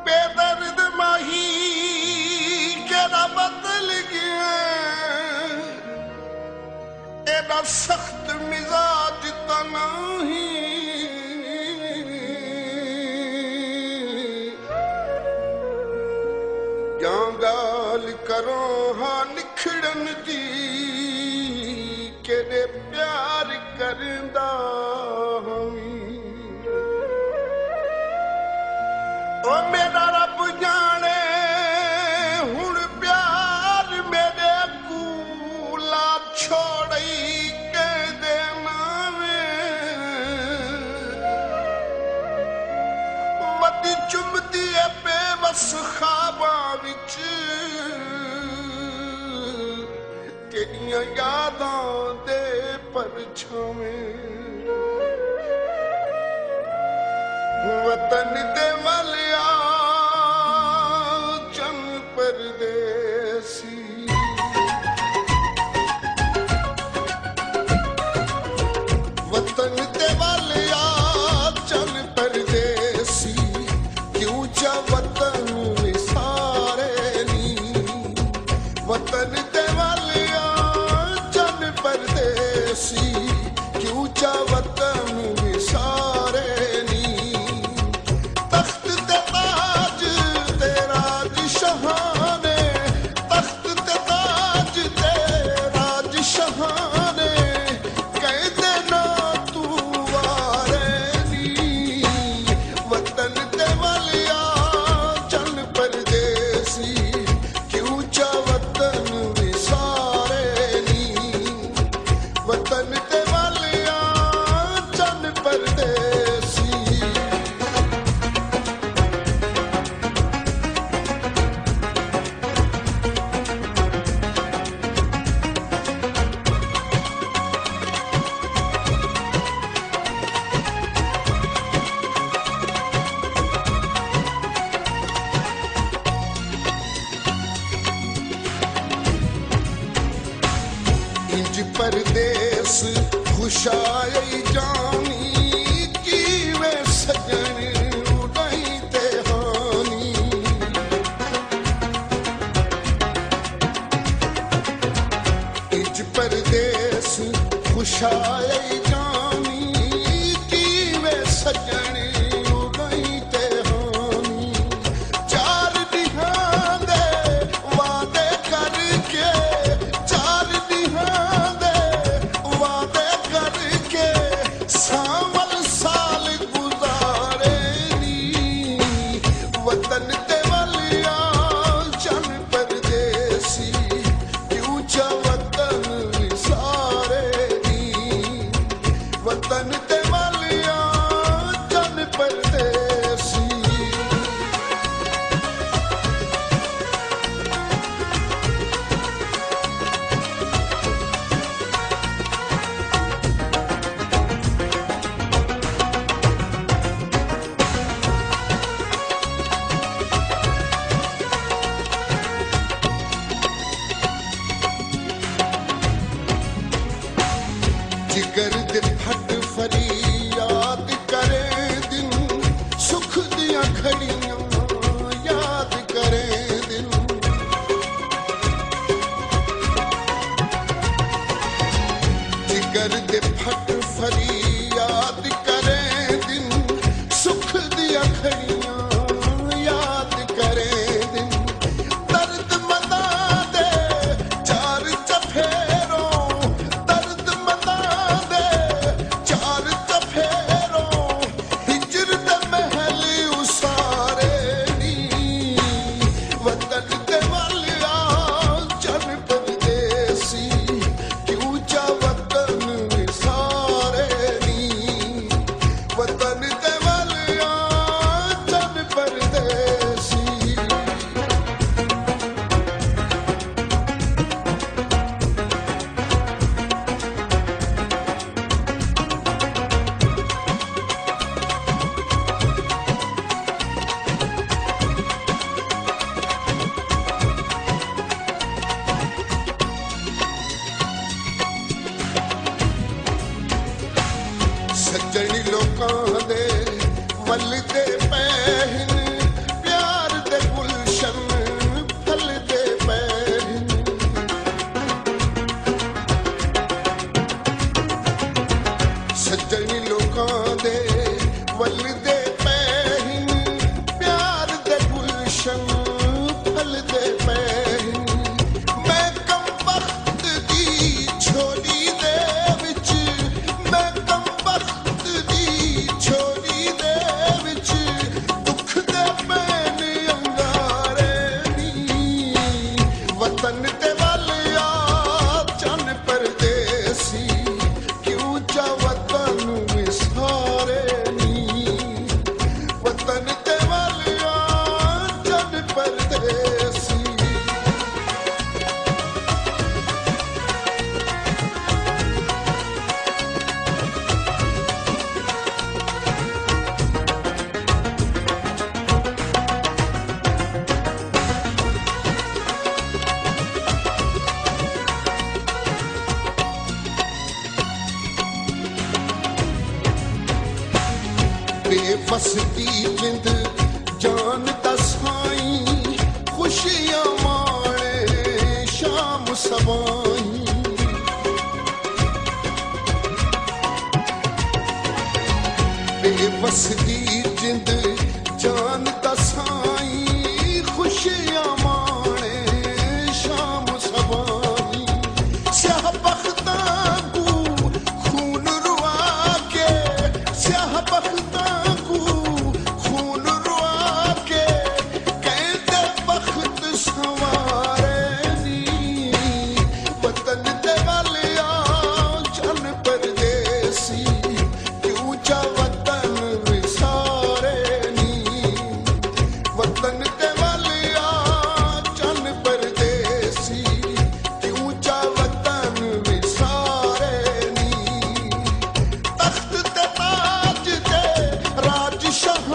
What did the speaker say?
बेदर्द माही केड़ा बदल गया, एड़ा सख्त मिजाज तनाही जां गाल करो हाँ निखड़न दी केड़े प्यार करदा ओ मेरा रब जाने हुण प्यार मेरे कूला छोड़ई के देना मती चुमदी है बेबस ख्वाबां विच तेरियां यादां दे परछावें वतन दे मलिया चन परदेसी वतन दे मलिया चन परदेसी क्यों चा वतन विसारे नी वतन दे मलिया चन परदेसी क्यों चा वतन विसारे परदेस खुशाई जानी की वे सजन उड़ाई ते हानी इंज परदेस खुशाई जानी की वे सजन उड़ाई ते हानी चार दिहां दे वादे करके जिगर दे फट फरियाद करे दिन फलदे पैहिन प्यार दे गुलशन फलदे पैहिन सज्जनी लोकां दे वलदे पैहिन प्यार दे गुलशन फलदे पैहिन मैं कम वक्त दी छोड़ी दे विच मैं कम वक्त दी छोड़ी दे विच दुख दे पैन अंगारे नी वतन ते वालिया चन परदेसी क्यों चा वतन विसारे नी वतन ते वालिया चन परदेसी बेबस दी जिंद जान दा साईं खुशियां माणे शाम सवाई बेबस दी जिंद जान दा साईं खुशियां माणे शाम सवाई स्याह बख्तां को खून रुआ के स्याह बख्तां को खून रुआ के कहते बख्त सवारे नी वतन ते वालिया चन परदेसी क्यों चा वतन विसारे नी वतन ते वालिया चन परदेसी क्यों चा वतन विसारे नी तख्त ते ताज ते राज शाह